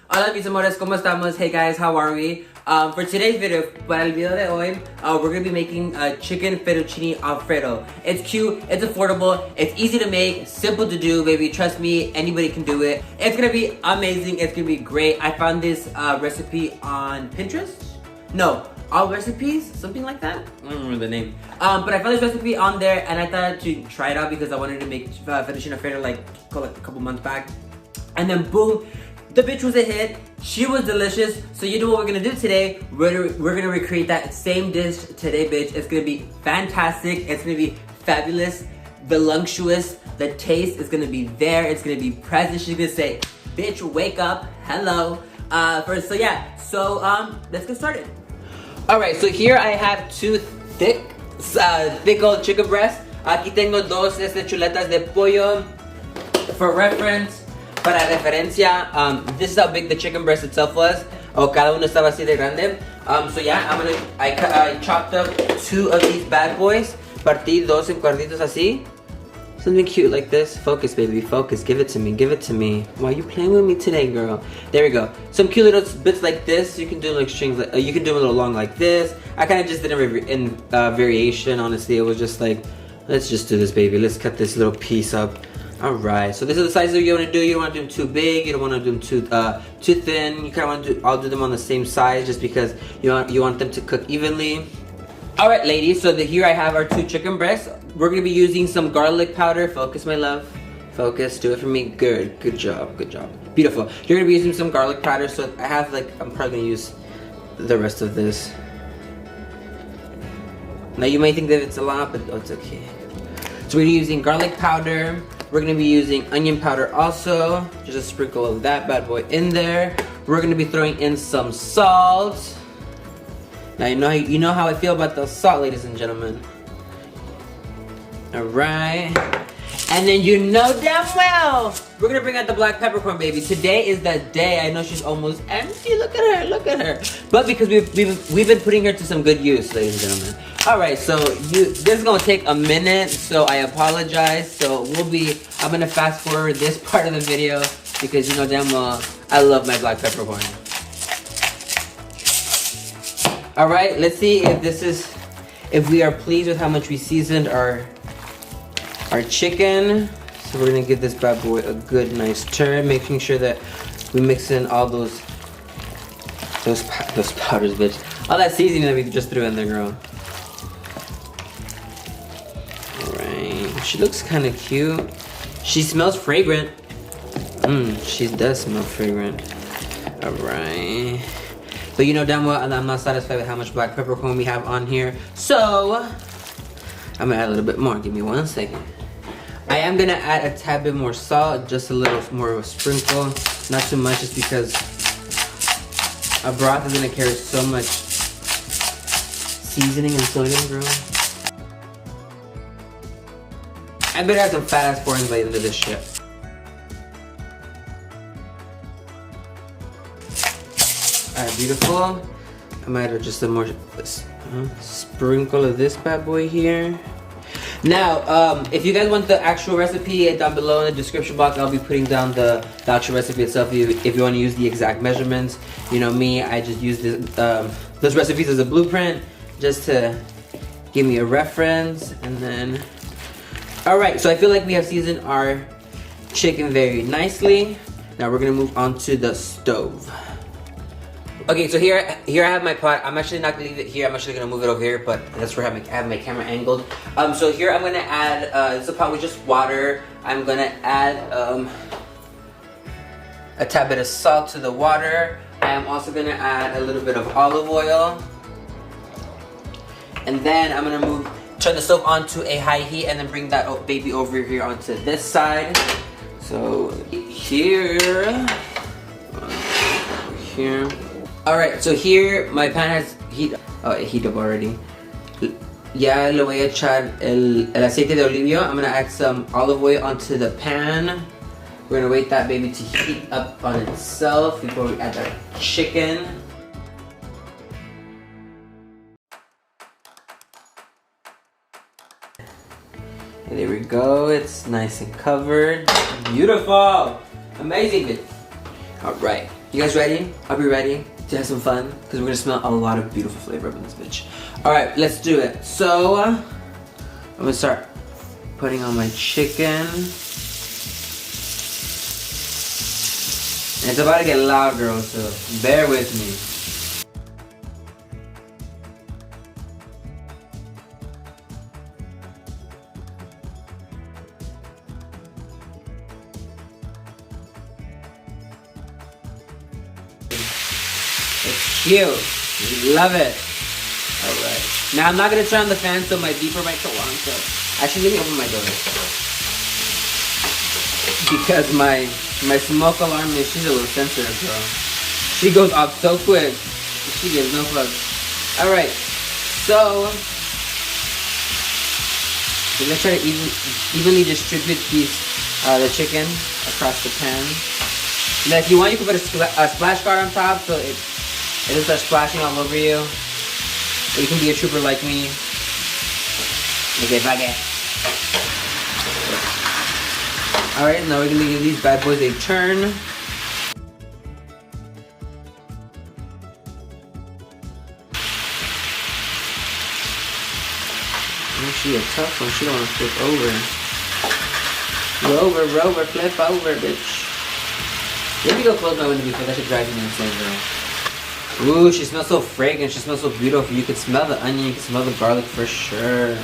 Hola mis amores, ¿cómo estamos? Hey guys, how are we? For today's video, para el video de hoy, we're gonna be making a chicken fettuccini alfredo. It's cute, it's affordable, it's easy to make, simple to do, baby. Trust me, anybody can do it. It's gonna be amazing, it's gonna be great. I found this recipe on Pinterest? No, All Recipes, something like that. I don't remember the name. But I found this recipe on there, and I thought to try it out because I wanted to make fettuccine alfredo like a couple months back. And then boom, the bitch was a hit. She was delicious. So you know what we're gonna do today? We're gonna recreate that same dish today, bitch. It's gonna be fantastic. It's gonna be fabulous, voluptuous. The taste is gonna be there. It's gonna be present. She's gonna say, "Bitch, wake up, hello." Let's get started. All right, so here I have two thick old chicken breasts. Aquí tengo dos chuletas de pollo. For reference, para referencia, this is how big the chicken breast itself was. Cada uno estaba así de grande. I chopped up two of these bad boys. Partí dos en cuadritos así. Something cute like this. Focus, baby, focus. Give it to me, give it to me. Why are you playing with me today, girl? There we go. Some cute little bits like this. You can do like strings. You can do a little long like this. I kind of just did a variation. Honestly, it was just like, let's just do this, baby. Let's cut this little piece up. Alright, so this is the size that you want to do. You don't want to do them too big. You don't want to do them too thin. You kind of want to all do them on the same size, just because you want them to cook evenly. Alright, ladies. So here I have our two chicken breasts. We're gonna be using some garlic powder. Focus, my love. Focus. Do it for me. Good. Good job. Good job. Beautiful. You're gonna be using some garlic powder. So I have I'm probably gonna use the rest of this. Now you might think that it's a lot, but it's okay. So we're using garlic powder. We're gonna be using onion powder also. Just a sprinkle of that bad boy in there. We're gonna be throwing in some salt. Now you know how I feel about the salt, ladies and gentlemen. Alright. And then you know damn well we're gonna bring out the black peppercorn, baby. Today is the day. I know she's almost empty. Look at her, look at her. But because we've been putting her to some good use, ladies and gentlemen. Alright, so this is gonna take a minute, so I apologize. So I'm gonna fast forward this part of the video because you know damn well I love my black peppercorn. Alright, let's see if we are pleased with how much we seasoned our chicken. So we're gonna give this bad boy a good nice turn, making sure that we mix in all those powders, bitch. All that seasoning that we just threw in there, girl. Alright, she looks kind of cute. She smells fragrant. She does smell fragrant. Alright. But you know damn well I'm not satisfied with how much black peppercorn we have on here. So I'm gonna add a little bit more. Give me 1 second. I am gonna add a tad bit more salt, just a little more of a sprinkle, not too much, just because a broth is gonna carry so much seasoning and sodium, girl. I better have some fat ass portions by the end of this shit. Alright, beautiful. I might add just some more sprinkle of this bad boy here. Now, if you guys want the actual recipe, down below in the description box, I'll be putting down the actual recipe itself. If you want to use the exact measurements, you know me, I just use those recipes as a blueprint, just to give me a reference. And then, all right, so I feel like we have seasoned our chicken very nicely. Now we're gonna move on to the stove. Okay, so here I have my pot. I'm actually not gonna leave it here. I'm actually gonna move it over here, but that's where I have my camera angled. So here I'm gonna add, it's a pot with just water. I'm gonna add a tad bit of salt to the water. I am also gonna add a little bit of olive oil. And then I'm gonna turn the stove on to a high heat and then bring that baby over here onto this side. So here. Alright, so here my pan has heat up already. Ya le voy a echar el aceite de olivo. I'm gonna add some olive oil onto the pan. We're gonna wait that baby to heat up on itself before we add our chicken. And there we go, it's nice and covered. Beautiful! Amazing! Alright. You guys ready? I'll be ready to have some fun because we're gonna smell a lot of beautiful flavor up in this bitch. Alright, let's do it. So, I'm gonna start putting on my chicken. And it's about to get loud, girls, so bear with me. It's cute. Love it. Alright. Now I'm not gonna turn on the fan so my beeper might go on, so actually let me open my door. Because my smoke alarm is, she's a little sensitive, girl. She goes off so quick. She gives no fucks. Alright. So we're gonna try to evenly distribute the chicken across the pan. Now if you want, you can put a splash guard on top so it doesn't start splashing all over you. Or you can be a trooper like me. Okay, bye. Alright, now we're gonna give these bad boys a turn. Oh, she a tough one, she don't wanna flip over. Rover, flip over, bitch. Let me go close my window before that should drive me insane, girl. Ooh, she smells so fragrant, she smells so beautiful. You can smell the onion, you can smell the garlic for sure.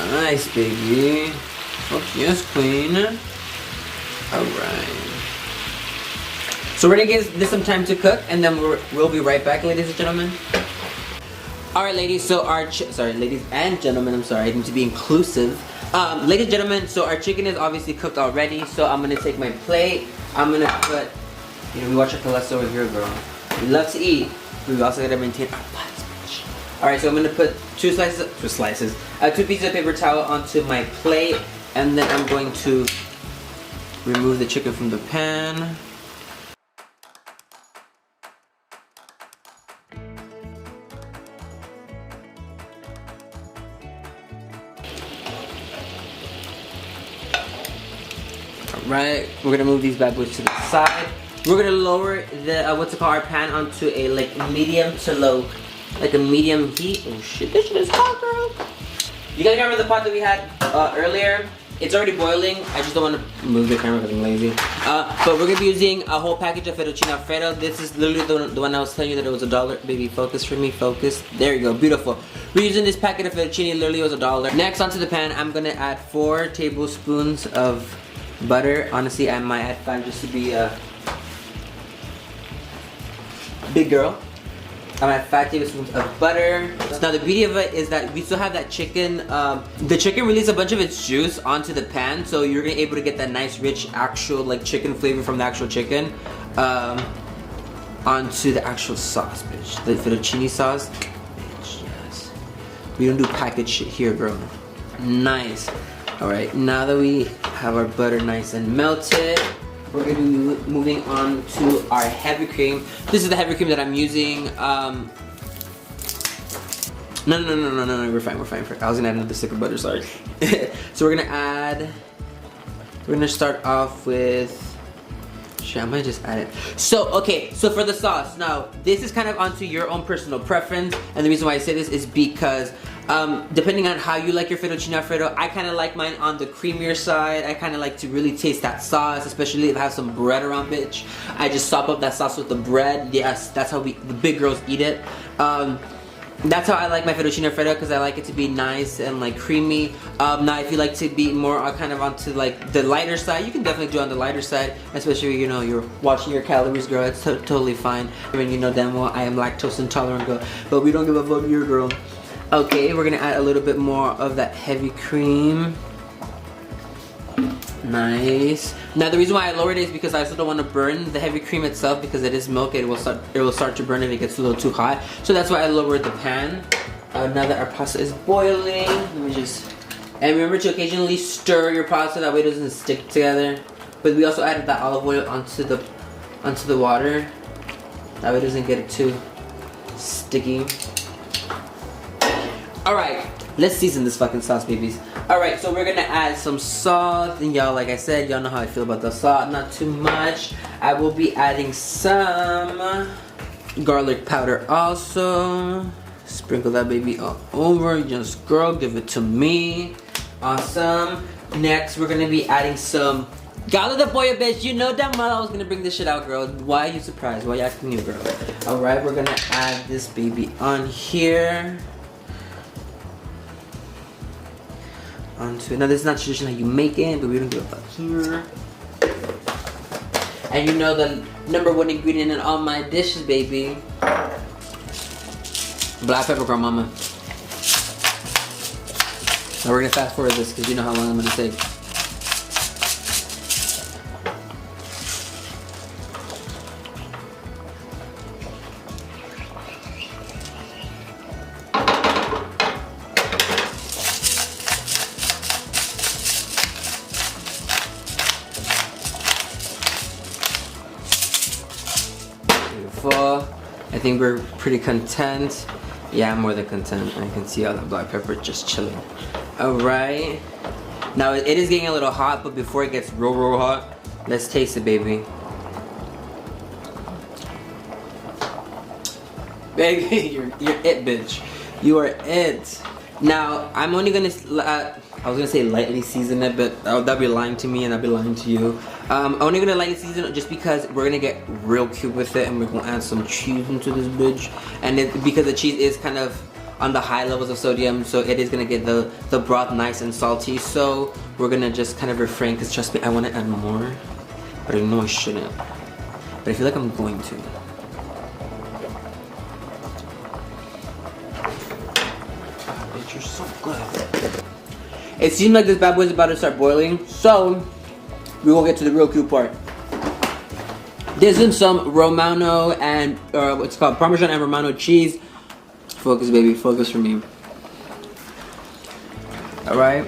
Nice, baby. Oh, yes, queen. Alright. So we're gonna give this some time to cook, and then we'll be right back, ladies and gentlemen. Alright, ladies, so ladies and gentlemen, I'm sorry, I need to be inclusive. Ladies and gentlemen, so our chicken is obviously cooked already, so I'm gonna take my plate. I'm gonna put, you know, we watch our cholesterol over here, girl. We love to eat, but we also gotta maintain our bodies, bitch. Alright, so I'm gonna put two pieces of paper towel onto my plate, and then I'm going to remove the chicken from the pan. Alright, we're gonna move these bad boys to the side. We're gonna lower the our pan onto a medium to low, like a medium heat. Oh shit, this shit is hot, girl. You guys remember the pot that we had earlier? It's already boiling. I just don't want to move the camera because I'm lazy. But we're gonna be using a whole package of fettuccine alfredo. This is literally the one I was telling you that it was $1. Baby, focus for me, focus. There you go, beautiful. We're using this packet of fettuccine. Literally it was $1. Next, onto the pan, I'm gonna add 4 tablespoons of butter. Honestly, I might add 5 just to be a big girl. I'm gonna add 5 tablespoons of butter. Now the beauty of it is that we still have that chicken. The chicken released a bunch of its juice onto the pan, so you're gonna be able to get that nice, rich, actual chicken flavor from the actual chicken onto the actual sauce, bitch. The fettuccine sauce, bitch. Yes. We don't do packaged shit here, girl. Nice. All right. Now that we have our butter nice and melted, we're going to be moving on to our heavy cream. This is the heavy cream that I'm using. No, we're fine. I was gonna add another stick of butter, sorry. So we're gonna start off with, shit, I might just add it. So, okay, so for the sauce, now, this is kind of onto your own personal preference, and the reason why I say this is because depending on how you like your fettuccine alfredo, I kind of like mine on the creamier side. I kind of like to really taste that sauce, especially if I have some bread around, bitch. I just sop up that sauce with the bread. Yes, that's how the big girls eat it. That's how I like my fettuccine alfredo, because I like it to be nice and creamy. Now if you like to be more kind of onto the lighter side, you can definitely do it on the lighter side, especially you're watching your calories, girl. It's totally fine. I mean, you know damn well I am lactose intolerant, girl, but we don't give a fuck here, girl. Okay, we're gonna add a little bit more of that heavy cream. Nice. Now the reason why I lowered it is because I also don't want to burn the heavy cream itself, because it is milk. It will start to burn if it gets a little too hot. So that's why I lowered the pan. Now that our pasta is boiling, let me just, and remember to occasionally stir your pasta, that way it doesn't stick together. But we also added that olive oil onto the water, that way it doesn't get too sticky. Alright, let's season this fucking sauce, babies. Alright, so we're gonna add some salt, and y'all, like I said, y'all know how I feel about the salt, not too much. I will be adding some garlic powder also. Sprinkle that baby all over. Just girl, give it to me. Awesome. Next, we're gonna be adding some Galo de pollo, bitch. You know damn well I was gonna bring this shit out, girl. Why are you surprised? Why you acting new, girl? Alright, we're gonna add this baby on here. Onto, now this is not tradition how you make it, but we're gonna do it up here. And you know the #1 ingredient in all my dishes, baby. Black pepper, girl, mama. Now we're gonna fast forward this because you know how long I'm gonna take. I think we're pretty content. Yeah, I'm more than content. I can see all that black pepper just chilling. Alright. Now it is getting a little hot, but before it gets real hot, let's taste it, baby. Baby, you're it, bitch. You are it. Now, I'm only gonna, I was gonna say lightly season it, but that'd be lying to me and I'd be lying to you. I'm only gonna lightly season it just because we're gonna get real cute with it, and we're gonna add some cheese into this bitch. And because the cheese is kind of on the high levels of sodium, so it is gonna get the broth nice and salty. So we're gonna just kind of refrain, because trust me, I wanna add more, but I know I shouldn't. But I feel like I'm going to. Oh, bitch, you're so good. It seems like this bad boy is about to start boiling, so we will get to the real cute part. This is some Romano and what's it called, Parmesan and Romano cheese. Focus, baby, focus for me. All right.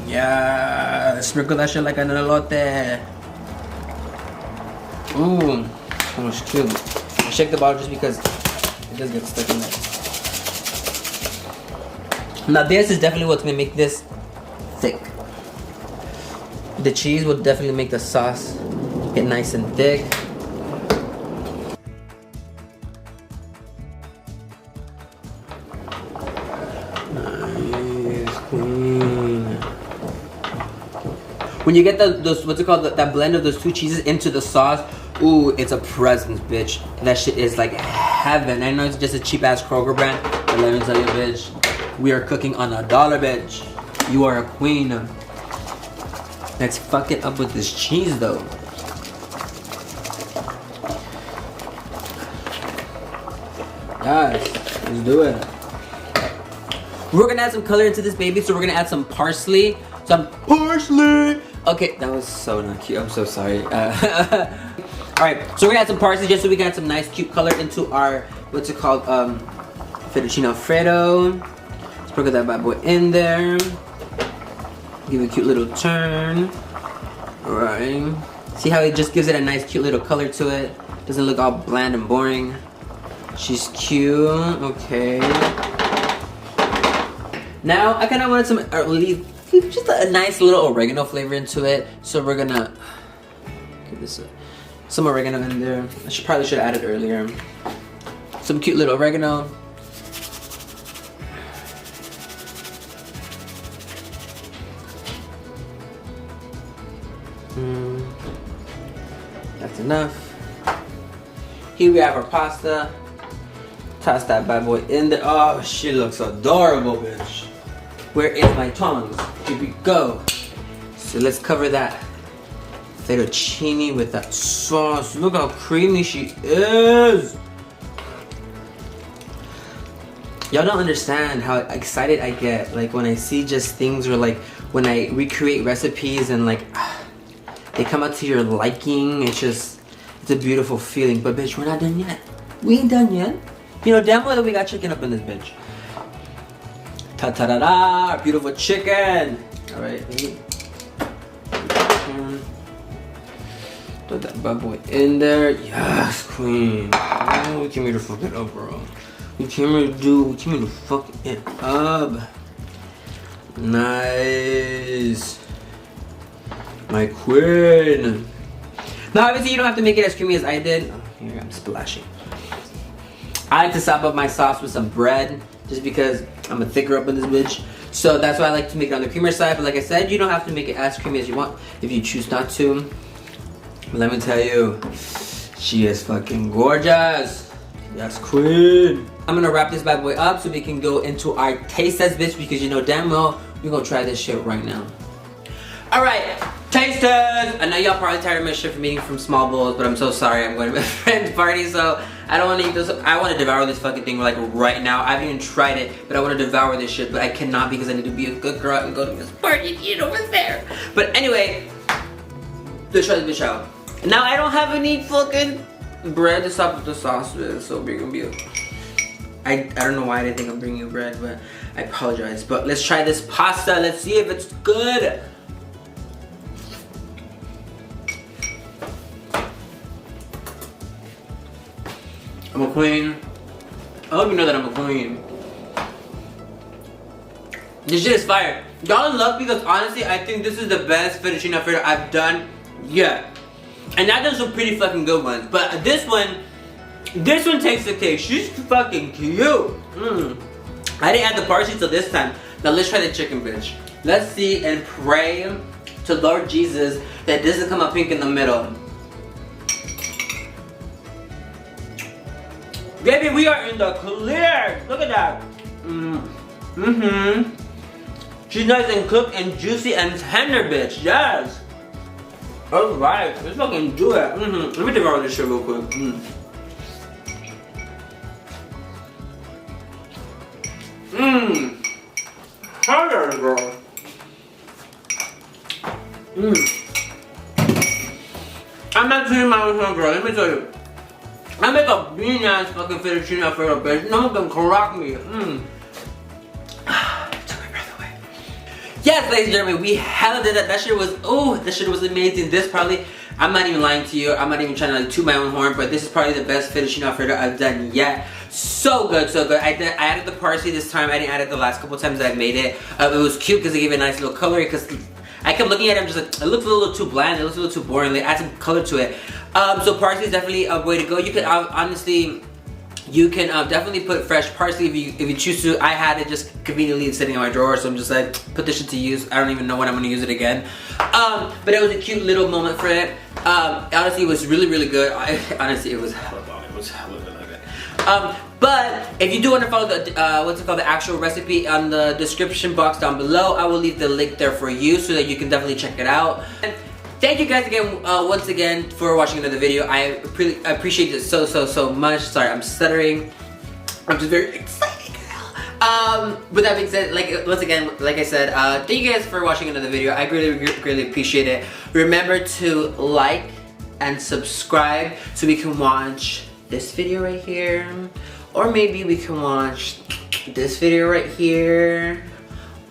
Yeah, sprinkle that shit like an elote. Ooh, that was cute. I shake the bottle just because it does get stuck in there. Now this is definitely what's gonna make this thick. The cheese will definitely make the sauce get nice and thick. Nice, queen. When you get those, what's it called, that blend of those two cheeses into the sauce, ooh, it's a presence, bitch. That shit is like heaven. I know it's just a cheap ass Kroger brand, but let me tell you, bitch, we are cooking on $1, bitch. You are a queen. Let's fuck it up with this cheese, though. Guys, let's do it. We're gonna add some color into this baby, so we're gonna add some parsley. Some parsley! Okay, that was so not cute. I'm so sorry. Alright, so we're gonna add some parsley just so we can add some nice cute color into our, what's it called, fettuccine alfredo. Sprinkle that bad boy in there. Give it a cute little turn. Alright. See how it just gives it a nice cute little color to it. Doesn't look all bland and boring. She's cute. Okay. Now I kind of wanted some, or leave just a nice little oregano flavor into it. So we're gonna give this some oregano in there. I probably should have added earlier. Some cute little oregano. That's enough. Here we have our pasta. Toss that bad boy in there. Oh, she looks adorable, bitch. Where is my tongs? Here we go. So let's cover that fettuccine with that sauce. Look how creamy she is. Y'all don't understand how excited I get, like, when I see just things, or like when I recreate recipes and like they come out to your liking. It's a beautiful feeling. But bitch, we're not done yet. We ain't done yet. You know damn well that we got chicken up in this bitch. Ta-ta-da-da, beautiful chicken. All right, put that bad boy in there. Yes, queen. Oh, you came here to fuck it up, bro. You came here to fuck it up. Nice. My queen. Now obviously you don't have to make it as creamy as I did. Oh, here I'm splashing. I like to sop up my sauce with some bread just because I'm a thicker up in this bitch. So that's why I like to make it on the creamer side. But like I said, you don't have to make it as creamy as you want if you choose not to. But let me tell you, she is fucking gorgeous. Yes, queen. I'm gonna wrap this bad boy up so we can go into our taste test, bitch, because you know damn well we're gonna try this shit right now. Alright, taste test! I know y'all probably tired of my shit from eating from small bowls, but I'm so sorry. I'm going to my friend's party, so I don't want to eat this. I want to devour this fucking thing like right now. I haven't even tried it, but I want to devour this shit, but I cannot because I need to be a good girl and go to this party and eat over there. But anyway, let's try this bitch out. Now I don't have any fucking bread to stop with the sauce with, so we're gonna be I don't know why I didn't think I'm bringing you bread, but I apologize. But let's try this pasta. Let's see if it's good. I'm a queen. I hope you know that I'm a queen. This shit is fire. Y'all in luck because honestly, I think this is the best fettuccine alfredo I've done yet. And I've done some pretty fucking good ones, but this one takes the cake. She's fucking cute. I didn't add the parsley till this time. Now let's try the chicken, bitch. Let's see and pray to Lord Jesus that this doesn't come out pink in the middle. Baby, we are in the clear. Look at that. She's nice and cooked and juicy and tender, bitch. Yes. Alright, let's fucking do it. Let me devour this shit real quick. Fire, girl. I'm not doing my own girl, let me tell you. I make a bean ass fucking fettuccine alfredo, bitch. No one can correct me. Took my breath away. Yes, ladies and gentlemen, we hella did that. That shit was, that shit was amazing. This probably, I'm not even lying to you. I'm not even trying to like toot my own horn, but this is probably the best fettuccine alfredo I've done yet. So good, so good. I added the parsley this time. I didn't add it the last couple times that I made it. It was cute because it gave it a nice little color. Because I kept looking at it, I'm just like, it looks a little too bland. It looks a little too boring. Like, add some color to it. So parsley is definitely a way to go. You can honestly, you can definitely put fresh parsley if you choose to. I had it just conveniently sitting in my drawer, so I'm just like, put this shit to use. I don't even know when I'm gonna use it again. But it was a cute little moment for it. Honestly, it was really, really good. Honestly, it was hella bomb. It was hella good. But if you do want to follow the the actual recipe on the description box down below, I will leave the link there for you so that you can definitely check it out. And thank you guys again, once again, for watching another video. I appreciate it so much. Sorry, I'm stuttering. I'm just very excited, girl. With that being said, once again, like I said, thank you guys for watching another video. I greatly appreciate it. Remember to like and subscribe so we can watch this video right here, or maybe we can watch this video right here,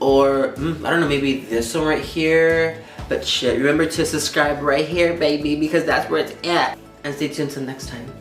or I don't know, maybe this one right here. But shit, remember to subscribe right here, baby, because that's where it's at. And stay tuned till next time.